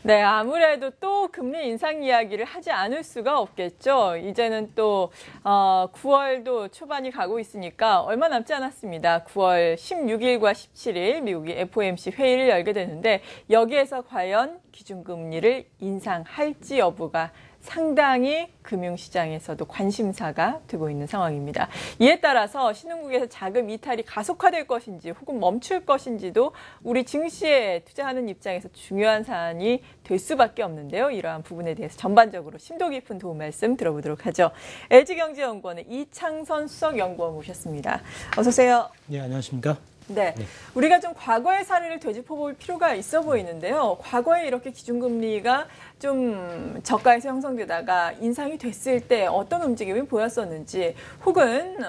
네, 아무래도 또 금리 인상 이야기를 하지 않을 수가 없겠죠. 이제는 또 9월도 초반이 가고 있으니까 얼마 남지 않았습니다. 9월 16일과 17일 미국이 FOMC 회의를 열게 되는데 여기에서 과연 기준금리를 인상할지 여부가 상당히 금융시장에서도 관심사가 되고 있는 상황입니다. 이에 따라서 신흥국에서 자금 이탈이 가속화될 것인지 혹은 멈출 것인지도 우리 증시에 투자하는 입장에서 중요한 사안이 될 수밖에 없는데요. 이러한 부분에 대해서 전반적으로 심도 깊은 도움 말씀 들어보도록 하죠. LG경제연구원의 이창선 수석연구원 모셨습니다. 어서 오세요. 네, 안녕하십니까? 네, 우리가 좀 과거의 사례를 되짚어볼 필요가 있어 보이는데요. 과거에 이렇게 기준금리가 좀 저가에서 형성되다가 인상이 됐을 때 어떤 움직임이 보였었는지 혹은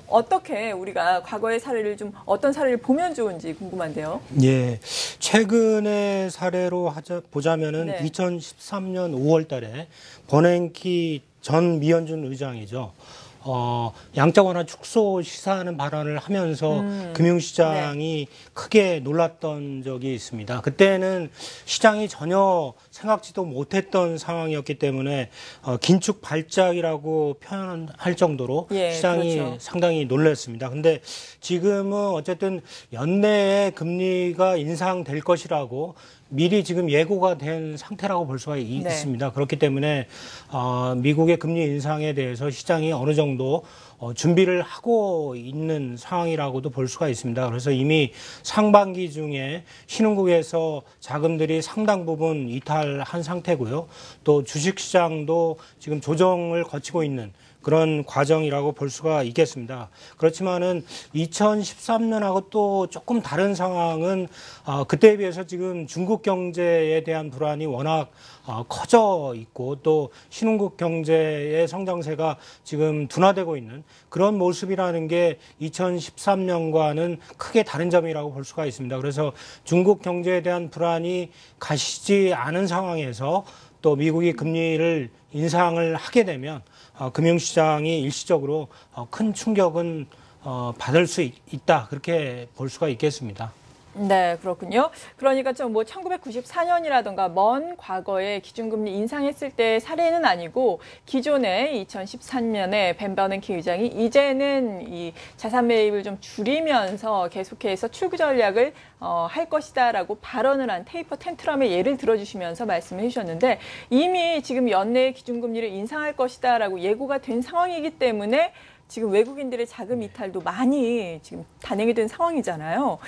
어떻게 우리가 과거의 사례를 좀 어떤 사례를 보면 좋은지 궁금한데요. 예, 최근의 사례로 보자면은 네. 2013년 5월 달에 버냉키 전 미현준 의장이죠. 양적 완화 축소 시사하는 발언을 하면서 금융시장이 크게 놀랐던 적이 있습니다. 그때는 시장이 전혀 생각지도 못했던 상황이었기 때문에 긴축 발작이라고 표현할 정도로 시장이 그렇죠. 상당히 놀랐습니다. 근데 지금은 어쨌든 연내에 금리가 인상될 것이라고 미리 지금 예고가 된 상태라고 볼 수가 있습니다. 그렇기 때문에 미국의 금리 인상에 대해서 시장이 어느 정도 준비를 하고 있는 상황이라고도 볼 수가 있습니다. 그래서 이미 상반기 중에 신흥국에서 자금들이 상당 부분 이탈한 상태고요. 또 주식시장도 지금 조정을 거치고 있는 그런 과정이라고 볼 수가 있겠습니다. 그렇지만은 2013년하고 또 조금 다른 상황은 그때에 비해서 지금 중국 경제에 대한 불안이 워낙 커져 있고 또 신흥국 경제의 성장세가 지금 둔화되고 있는 그런 모습이라는 게 2013년과는 크게 다른 점이라고 볼 수가 있습니다. 그래서 중국 경제에 대한 불안이 가시지 않은 상황에서 또 미국이 금리를 인상을 하게 되면 금융시장이 일시적으로 큰 충격은 받을 수 있다. 그렇게 볼 수가 있겠습니다. 네, 그렇군요. 그러니까 좀 뭐 1994년이라던가 먼 과거에 기준금리 인상했을 때 사례는 아니고 기존에 2013년에 벤 버냉키 의장이 이제는 이 자산 매입을 좀 줄이면서 계속해서 출구 전략을 할 것이다라고 발언을 한 테이퍼 텐트럼의 예를 들어주시면서 말씀을 해주셨는데 이미 지금 연내 기준금리를 인상할 것이다라고 예고가 된 상황이기 때문에 지금 외국인들의 자금 이탈도 많이 지금 단행이 된 상황이잖아요.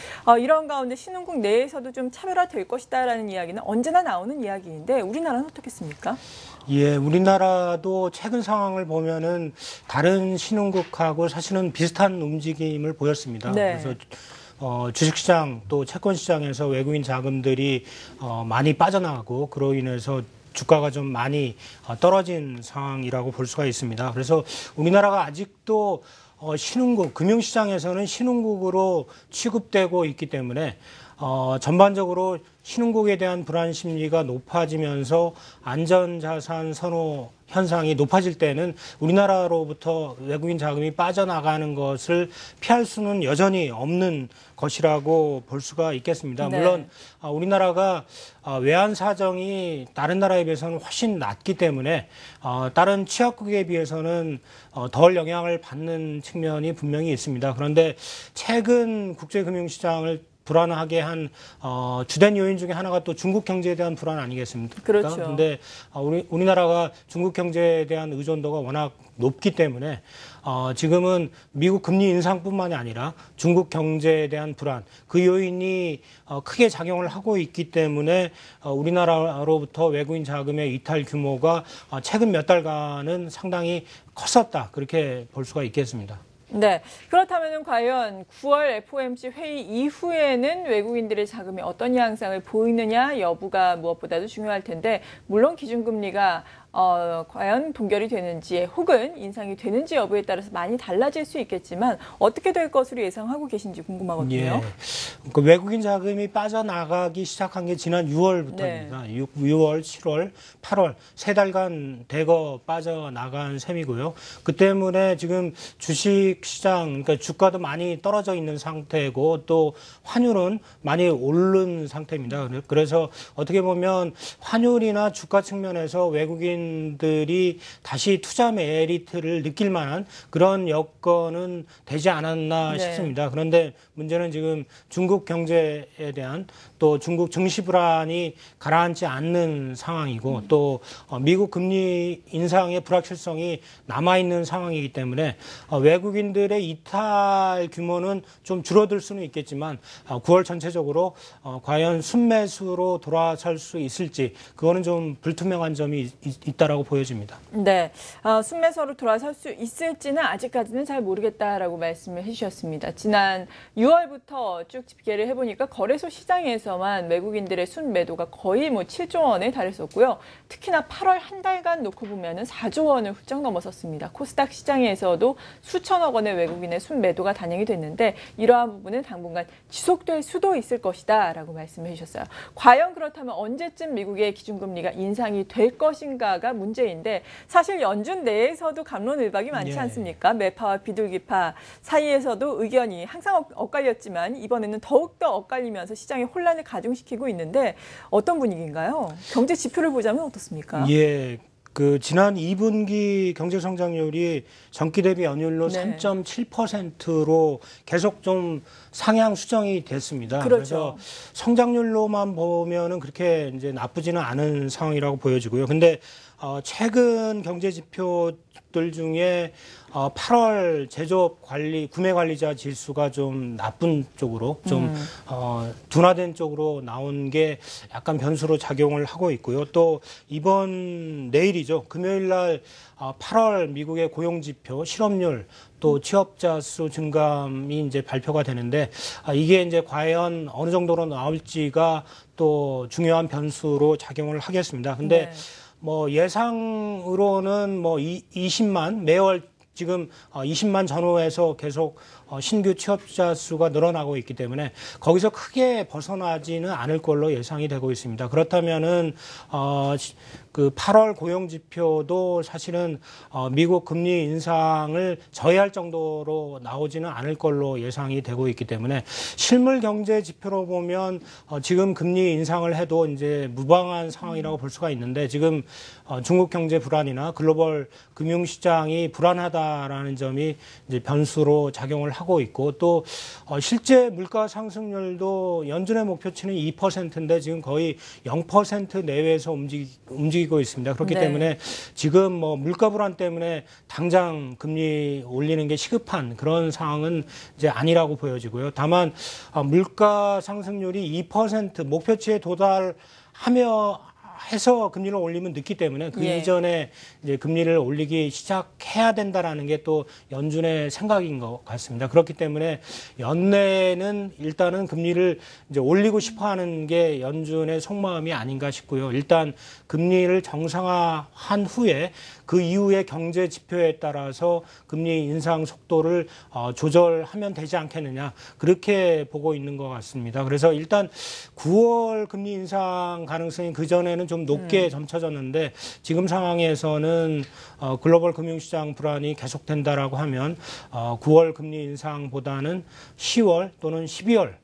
이런 가운데 신흥국 내에서도 좀 차별화될 것이다라는 이야기는 언제나 나오는 이야기인데 우리나라는 어떻겠습니까? 예, 우리나라도 최근 상황을 보면은 다른 신흥국하고 사실은 비슷한 움직임을 보였습니다. 그래서 주식시장 또 채권시장에서 외국인 자금들이 많이 빠져나가고 그로 인해서 주가가 좀 많이 떨어진 상황이라고 볼 수가 있습니다. 그래서 우리나라가 아직도 신흥국, 금융시장에서는 신흥국으로 취급되고 있기 때문에 전반적으로 신흥국에 대한 불안 심리가 높아지면서 안전자산 선호 현상이 높아질 때는 우리나라로부터 외국인 자금이 빠져나가는 것을 피할 수는 여전히 없는 것이라고 볼 수가 있겠습니다. 물론 우리나라가 외환 사정이 다른 나라에 비해서는 훨씬 낫기 때문에 다른 취약국에 비해서는 덜 영향을 받는 측면이 분명히 있습니다. 그런데 최근 국제금융시장을 불안하게 한 주된 요인 중에 하나가 또 중국 경제에 대한 불안 아니겠습니까? 그렇죠. 그런데 우리나라가 중국 경제에 대한 의존도가 워낙 높기 때문에 지금은 미국 금리 인상뿐만이 아니라 중국 경제에 대한 불안 그 요인이 크게 작용을 하고 있기 때문에 우리나라로부터 외국인 자금의 이탈 규모가 최근 몇 달간은 상당히 컸었다 그렇게 볼 수가 있겠습니다. 네, 그렇다면 과연 9월 FOMC 회의 이후에는 외국인들의 자금이 어떤 양상을 보이느냐 여부가 무엇보다도 중요할 텐데 물론 기준금리가 과연 동결이 되는지 혹은 인상이 되는지 여부에 따라서 많이 달라질 수 있겠지만 어떻게 될 것으로 예상하고 계신지 궁금하거든요. 예. 그 외국인 자금이 빠져나가기 시작한 게 지난 6월부터입니다. 6월, 7월, 8월 세 달간 대거 빠져나간 셈이고요. 그 때문에 지금 주식 주식시장, 그러니까 주가도 많이 떨어져 있는 상태고 또 환율은 많이 오른 상태입니다. 그래서 어떻게 보면 환율이나 주가 측면에서 외국인들이 다시 투자 메리트를 느낄 만한 그런 여건은 되지 않았나 네. 싶습니다. 그런데 문제는 지금 중국 경제에 대한 또 중국 증시 불안이 가라앉지 않는 상황이고 또 미국 금리 인상의 불확실성이 남아있는 상황이기 때문에 외국인들의 이탈 규모는 좀 줄어들 수는 있겠지만 9월 전체적으로 과연 순매수로 돌아설 수 있을지 그거는 좀 불투명한 점이 있다라고 보여집니다. 네, 순매수로 돌아설 수 있을지는 아직까지는 잘 모르겠다라고 말씀을 해주셨습니다. 지난 6월부터 쭉 집계를 해보니까 거래소 시장에서만 외국인들의 순매도가 거의 7조 원에 달했었고요. 특히나 8월 한 달간 놓고 보면은 4조 원을 훌쩍 넘어섰습니다. 코스닥 시장에서도 수천억 원의 외국인의 순매도가 단행이 됐는데 이러한 부분은 당분간 지속될 수도 있을 것이다라고 말씀을 해주셨어요. 과연 그렇다면 언제쯤 미국의 기준금리가 인상이 될 것인가가 문제인데 사실 연준 내에서도 갑론을박이 많지 않습니까? 매파와 비둘기파 사이에서도 의견이 항상 엇갈렸지만 이번에는 더욱더 엇갈리면서 시장의 혼란을 가중시키고 있는데 어떤 분위기인가요? 경제 지표를 보자면 어떻습니까? 예. 지난 2분기 경제 성장률이 전기 대비 연율로 3.7%로 계속 좀 상향 수정이 됐습니다. 그렇죠. 그래서 성장률로만 보면은 그렇게 이제 나쁘지는 않은 상황이라고 보여지고요. 근데 최근 경제 지표들 중에 8월 제조업 구매 관리자 지수가 좀 나쁜 쪽으로 좀 둔화된 쪽으로 나온 게 약간 변수로 작용을 하고 있고요. 또 내일이죠. 금요일 날 8월 미국의 고용 지표, 실업률, 또 취업자 수 증감이 이제 발표가 되는데 이게 이제 과연 어느 정도로 나올지가 또 중요한 변수로 작용을 하겠습니다. 근데 예상으로는 20만 매월 지금 20만 전후에서 계속 신규 취업자 수가 늘어나고 있기 때문에 거기서 크게 벗어나지는 않을 걸로 예상이 되고 있습니다. 그렇다면은 8월 고용 지표도 사실은 미국 금리 인상을 저해할 정도로 나오지는 않을 걸로 예상이 되고 있기 때문에 실물 경제 지표로 보면 지금 금리 인상을 해도 이제 무방한 상황이라고 볼 수가 있는데 지금 중국 경제 불안이나 글로벌 금융 시장이 불안하다라는 점이 이제 변수로 작용을 하고 있고 또 실제 물가 상승률도 연준의 목표치는 2%인데 지금 거의 0% 내외에서 움직이고 있습니다. 그렇기 때문에 지금 물가 불안 때문에 당장 금리 올리는 게 시급한 그런 상황은 이제 아니라고 보여지고요. 다만 물가 상승률이 2% 목표치에 해서 금리를 올리면 늦기 때문에 그 이전에 이제 금리를 올리기 시작해야 된다라는 게 또 연준의 생각인 것 같습니다. 그렇기 때문에 연내에는 일단은 금리를 이제 올리고 싶어 하는 게 연준의 속마음이 아닌가 싶고요. 일단 금리를 정상화한 후에 그 이후의 경제 지표에 따라서 금리 인상 속도를 조절하면 되지 않겠느냐 그렇게 보고 있는 것 같습니다. 그래서 일단 9월 금리 인상 가능성이 그전에는 좀 높게 점쳐졌는데 지금 상황에서는 글로벌 금융시장 불안이 계속된다라고 하면 9월 금리 인상보다는 10월 또는 12월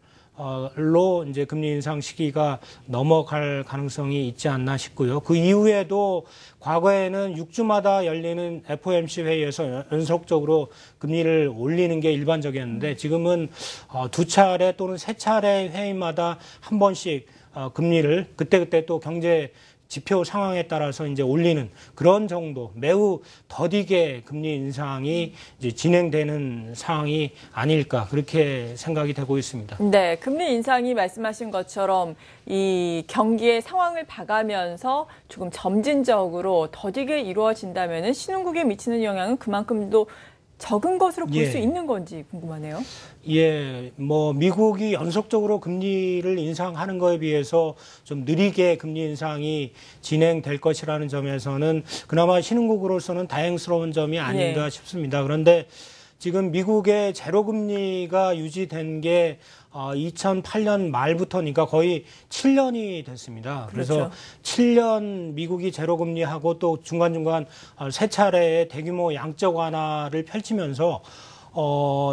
로 이제 금리 인상 시기가 넘어갈 가능성이 있지 않나 싶고요. 그 이후에도 과거에는 6주마다 열리는 FOMC 회의에서 연속적으로 금리를 올리는 게 일반적이었는데 지금은 2차례 또는 3차례 회의마다 한 번씩 금리를 그때그때 또 경제 지표 상황에 따라서 이제 올리는 그런 정도 매우 더디게 금리 인상이 이제 진행되는 상황이 아닐까 그렇게 생각이 되고 있습니다. 네, 금리 인상이 말씀하신 것처럼 이 경기의 상황을 봐가면서 조금 점진적으로 더디게 이루어진다면은 신흥국에 미치는 영향은 그만큼도 적은 것으로 볼 수 있는 건지 궁금하네요. 예, 미국이 연속적으로 금리를 인상하는 거에 비해서 좀 느리게 금리 인상이 진행될 것이라는 점에서는 그나마 신흥국으로서는 다행스러운 점이 아닌가 싶습니다. 그런데 지금 미국의 제로금리가 유지된 게 2008년 말부터니까 거의 7년이 됐습니다. 그래서 7년 미국이 제로금리하고 또 중간중간 세 차례의 대규모 양적 완화를 펼치면서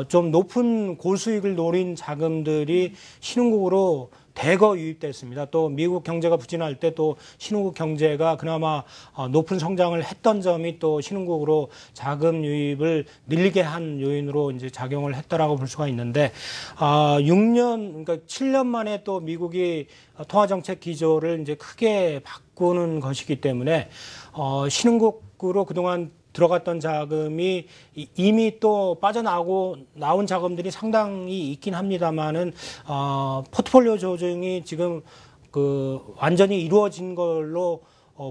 좀 높은 고수익을 노린 자금들이 신흥국으로 대거 유입됐습니다. 또 미국 경제가 부진할 때 또 신흥국 경제가 그나마 높은 성장을 했던 점이 또 신흥국으로 자금 유입을 늘리게 한 요인으로 이제 작용을 했다라고 볼 수가 있는데, 그러니까 7년 만에 또 미국이 통화정책 기조를 이제 크게 바꾸는 것이기 때문에, 신흥국으로 그동안 들어갔던 자금이 이미 또 나온 자금들이 상당히 있긴 합니다만은, 포트폴리오 조정이 지금 완전히 이루어진 걸로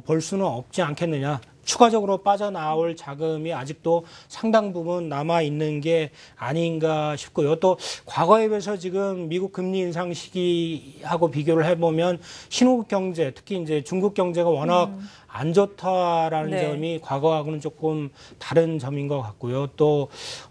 볼 수는 없지 않겠느냐. 추가적으로 빠져나올 자금이 아직도 상당 부분 남아 있는 게 아닌가 싶고요. 또 과거에 비해서 지금 미국 금리 인상 시기하고 비교를 해보면 신흥국 경제, 특히 이제 중국 경제가 워낙 안 좋다라는 네. 점이 과거하고는 조금 다른 점인 것 같고요. 또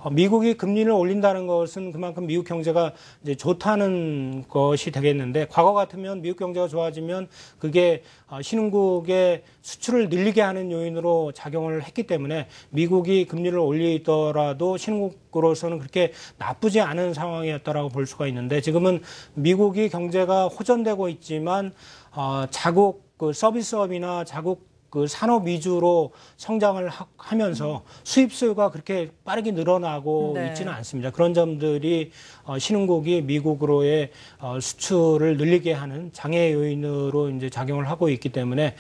미국이 금리를 올린다는 것은 그만큼 미국 경제가 이제 좋다는 것이 되겠는데, 과거 같으면 미국 경제가 좋아지면 그게 신흥국의 수출을 늘리게 하는 요인으로 작용을 했기 때문에 미국이 금리를 올리더라도 신흥국으로서는 그렇게 나쁘지 않은 상황이었다라고 볼 수가 있는데, 지금은 미국이 경제가 호전되고 있지만 자국 서비스업이나 자국 산업 위주로 성장을 하면서 수입수요가 그렇게 빠르게 늘어나고 네. 있지는 않습니다. 그런 점들이 신흥국이 미국으로의 수출을 늘리게 하는 장애 요인으로 이제 작용을 하고 있기 때문에,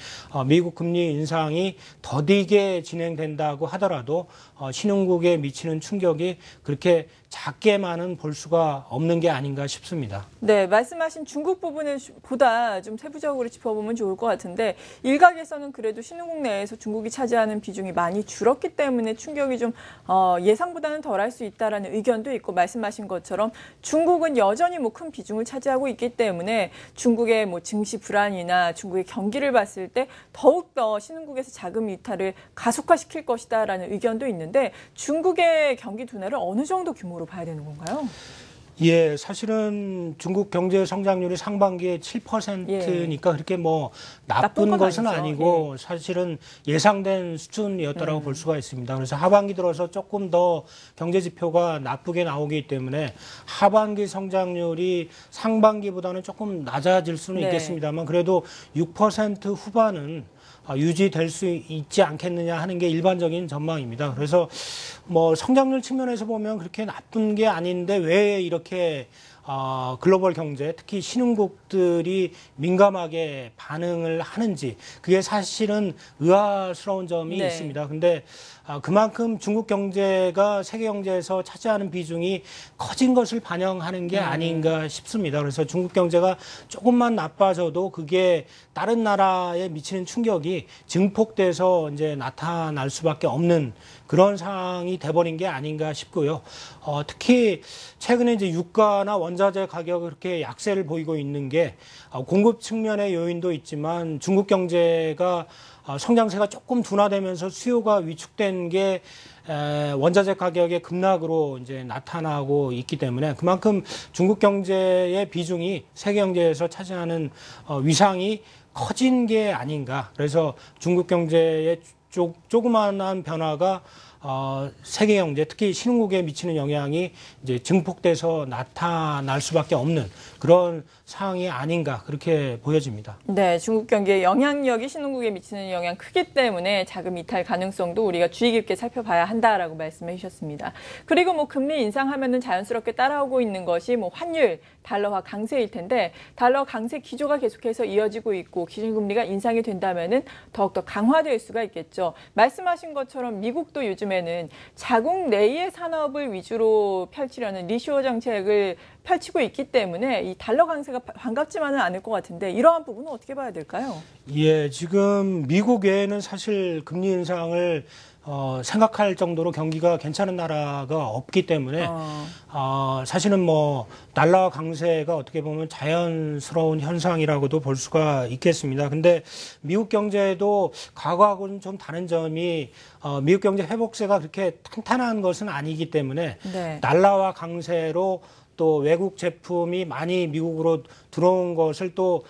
미국 금리 인상이 더디게 진행된다고 하더라도 신흥국에 미치는 충격이 그렇게 작게만은 볼 수가 없는 게 아닌가 싶습니다. 네, 말씀하신 중국 부분을 보다 좀 세부적으로 짚어보면 좋을 것 같은데, 일각에서는 그래도 신흥국 내에서 중국이 차지하는 비중이 많이 줄었기 때문에 충격이 좀 예상보다는 덜할 수 있다라는 의견도 있고, 말씀하신 것처럼 중국은 여전히 뭐 큰 비중을 차지하고 있기 때문에 중국의 뭐 증시 불안이나 중국의 경기를 봤을 때 더욱더 신흥국에서 자금 이탈을 가속화시킬 것이다라는 의견도 있는데, 중국의 경기 둔화를 어느 정도 규모로 봐야 되는 건가요? 예, 사실은 중국 경제 성장률이 상반기에 7%니까 그렇게 뭐 나쁜 것은 아니죠. 아니고 사실은 예상된 수준이었다라고 볼 수가 있습니다. 그래서 하반기 들어서 조금 더 경제 지표가 나쁘게 나오기 때문에 하반기 성장률이 상반기보다는 조금 낮아질 수는 네. 있겠습니다만, 그래도 6% 후반은 유지될 수 있지 않겠느냐 하는 게 일반적인 전망입니다. 그래서 뭐 성장률 측면에서 보면 그렇게 나쁜 게 아닌데 왜 이렇게 글로벌 경제, 특히 신흥국들이 민감하게 반응을 하는지, 그게 사실은 의아스러운 점이 네. 있습니다. 근데 그만큼 중국 경제가 세계 경제에서 차지하는 비중이 커진 것을 반영하는 게 아닌가 싶습니다. 그래서 중국 경제가 조금만 나빠져도 그게 다른 나라에 미치는 충격이 증폭돼서 이제 나타날 수밖에 없는 그런 상황이 돼버린 게 아닌가 싶고요. 특히 최근에 이제 유가나 원자재 가격이 그렇게 약세를 보이고 있는 게 공급 측면의 요인도 있지만, 중국 경제가 성장세가 조금 둔화되면서 수요가 위축된 게 원자재 가격의 급락으로 이제 나타나고 있기 때문에, 그만큼 중국 경제의 비중이 세계 경제에서 차지하는 위상이 커진 게 아닌가. 그래서 중국 경제의 조그마한 변화가 세계 경제, 특히 신흥국에 미치는 영향이 이제 증폭돼서 나타날 수밖에 없는 그런 상황이 아닌가, 그렇게 보여집니다. 네, 중국 경기의 영향력이 신흥국에 미치는 영향 크기 때문에 자금 이탈 가능성도 우리가 주의 깊게 살펴봐야 한다라고 말씀해 주셨습니다. 그리고 뭐 금리 인상하면은 자연스럽게 따라오고 있는 것이 뭐 환율, 달러화 강세일 텐데, 달러 강세 기조가 계속해서 이어지고 있고 기준금리가 인상이 된다면은 더욱더 강화될 수가 있겠죠. 말씀하신 것처럼 미국도 요즘에는 자국 내의 산업을 위주로 펼치려는 리쇼어 정책을 펼치고 있기 때문에 이 달러 강세가 반갑지만은 않을 것 같은데, 이러한 부분은 어떻게 봐야 될까요? 예, 지금 미국 외에는 사실 금리 인상을 생각할 정도로 경기가 괜찮은 나라가 없기 때문에 사실은 뭐 달러 강세가 어떻게 보면 자연스러운 현상이라고도 볼 수가 있겠습니다. 근데 미국 경제도 과거하고는 좀 다른 점이, 미국 경제 회복세가 그렇게 탄탄한 것은 아니기 때문에 네. 달러화 강세로 또 외국 제품이 많이 미국으로 들어온 것을 또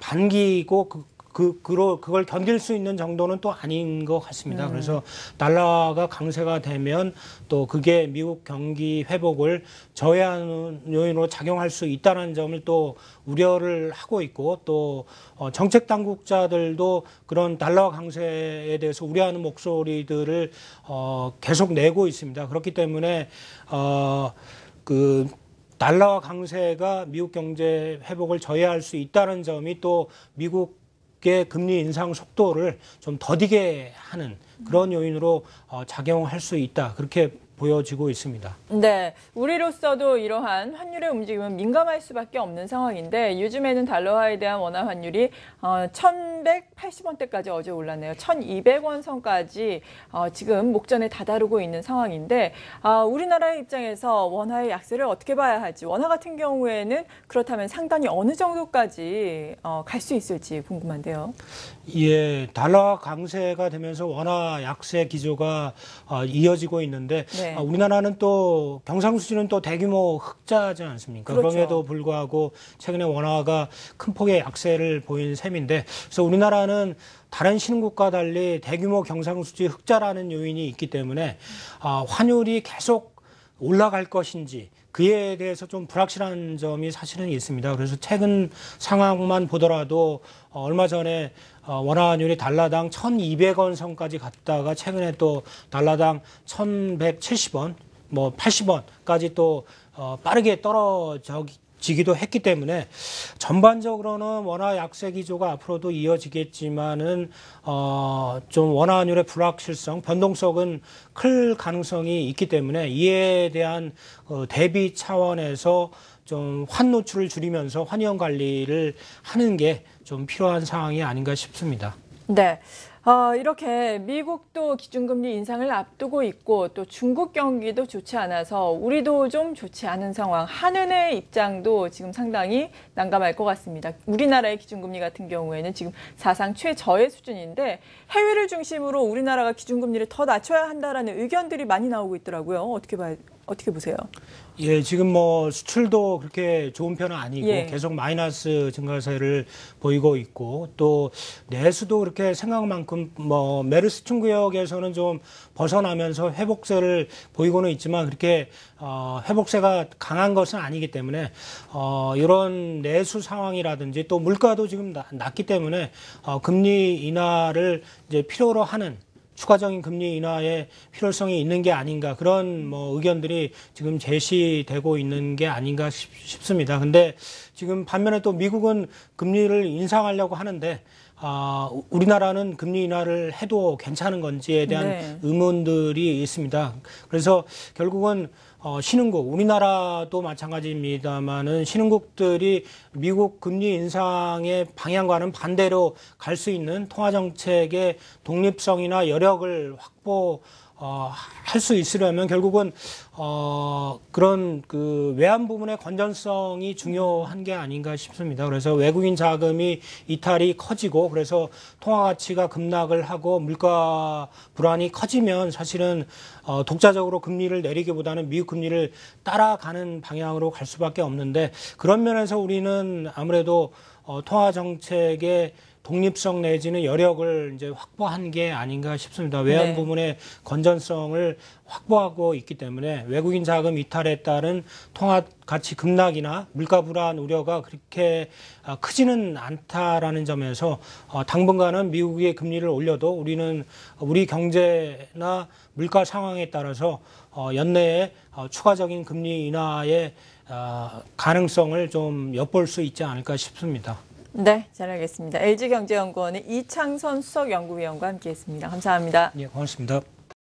반기고 그걸 견딜 수 있는 정도는 또 아닌 것 같습니다. 그래서 달러가 강세가 되면 또 그게 미국 경기 회복을 저해하는 요인으로 작용할 수 있다는 점을 또 우려를 하고 있고 또 정책 당국자들도 그런 달러 강세에 대해서 우려하는 목소리들을 계속 내고 있습니다. 그렇기 때문에 그 달러 강세가 미국 경제 회복을 저해할 수 있다는 점이 또 미국의 금리 인상 속도를 좀 더디게 하는 그런 요인으로 작용할 수 있다. 그렇게 보여지고 있습니다. 네, 우리로서도 이러한 환율의 움직임은 민감할 수밖에 없는 상황인데 요즘에는 달러화에 대한 원화 환율이 1,180원대까지 어제 올랐네요. 1,200원 선까지 지금 목전에 다다르고 있는 상황인데 우리나라의 입장에서 원화의 약세를 어떻게 봐야 할지, 원화 같은 경우에는 그렇다면 상당히 어느 정도까지 갈 수 있을지 궁금한데요. 예, 달러 강세가 되면서 원화 약세 기조가 이어지고 있는데 네. 우리나라는 또 경상수지는 또 대규모 흑자지 않습니까? 그렇죠. 그럼에도 불구하고 최근에 원화가 큰 폭의 약세를 보인 셈인데 그래서 우리나라는 다른 신흥국과 달리 대규모 경상수지 흑자라는 요인이 있기 때문에 환율이 계속 올라갈 것인지 그에 대해서 좀 불확실한 점이 사실은 있습니다. 그래서 최근 상황만 보더라도 얼마 전에 원화환율이 달러당 1,200원 선까지 갔다가 최근에 또 달러당 1,170원, 뭐 80원까지 또 빠르게 떨어지기도 했기 때문에 전반적으로는 원화 약세 기조가 앞으로도 이어지겠지만은 좀 원화환율의 불확실성, 변동성은 클 가능성이 있기 때문에 이에 대한 대비 차원에서 좀 환 노출을 줄이면서 환위험 관리를 하는 게 좀 필요한 상황이 아닌가 싶습니다. 네. 이렇게 미국도 기준금리 인상을 앞두고 있고 또 중국 경기도 좋지 않아서 우리도 좀 좋지 않은 상황. 한은의 입장도 지금 상당히 난감할 것 같습니다. 우리나라의 기준금리 같은 경우에는 지금 사상 최저의 수준인데 해외를 중심으로 우리나라가 기준금리를 더 낮춰야 한다라는 의견들이 많이 나오고 있더라고요. 어떻게 보세요? 예, 지금 뭐 수출도 그렇게 좋은 편은 아니고 예. 계속 마이너스 증가세를 보이고 있고 또 내수도 그렇게 생각만큼 뭐 메르스 충구역에서는 좀 벗어나면서 회복세를 보이고는 있지만 그렇게 회복세가 강한 것은 아니기 때문에 이런 내수 상황이라든지 또 물가도 지금 낮기 때문에 금리 인하를 이제 필요로 하는 추가적인 금리 인하의 필요성이 있는 게 아닌가 그런 뭐 의견들이 지금 제시되고 있는 게 아닌가 싶습니다. 근데 지금 반면에 또 미국은 금리를 인상하려고 하는데 우리나라는 금리 인하를 해도 괜찮은 건지에 대한 네. 의문들이 있습니다. 그래서 결국은 신흥국, 우리나라도 마찬가지입니다만은 신흥국들이 미국 금리 인상의 방향과는 반대로 갈 수 있는 통화정책의 독립성이나 여력을 할 수 있으려면 결국은 그런 그 외환 부분의 건전성이 중요한 게 아닌가 싶습니다. 그래서 외국인 자금이 이탈이 커지고 그래서 통화 가치가 급락을 하고 물가 불안이 커지면 사실은 독자적으로 금리를 내리기보다는 미국 금리를 따라가는 방향으로 갈 수밖에 없는데 그런 면에서 우리는 아무래도 통화 정책의 독립성 내지는 여력을 이제 확보한 게 아닌가 싶습니다. 외환 네. 부분의 건전성을 확보하고 있기 때문에 외국인 자금 이탈에 따른 통화 가치 급락이나 물가 불안 우려가 그렇게 크지는 않다라는 점에서 당분간은 미국의 금리를 올려도 우리는 우리 경제나 물가 상황에 따라서 연내에 추가적인 금리 인하의 가능성을 좀 엿볼 수 있지 않을까 싶습니다. 네, 잘 알겠습니다. LG경제연구원의 이창선 수석연구위원과 함께했습니다. 감사합니다. 예, 고맙습니다.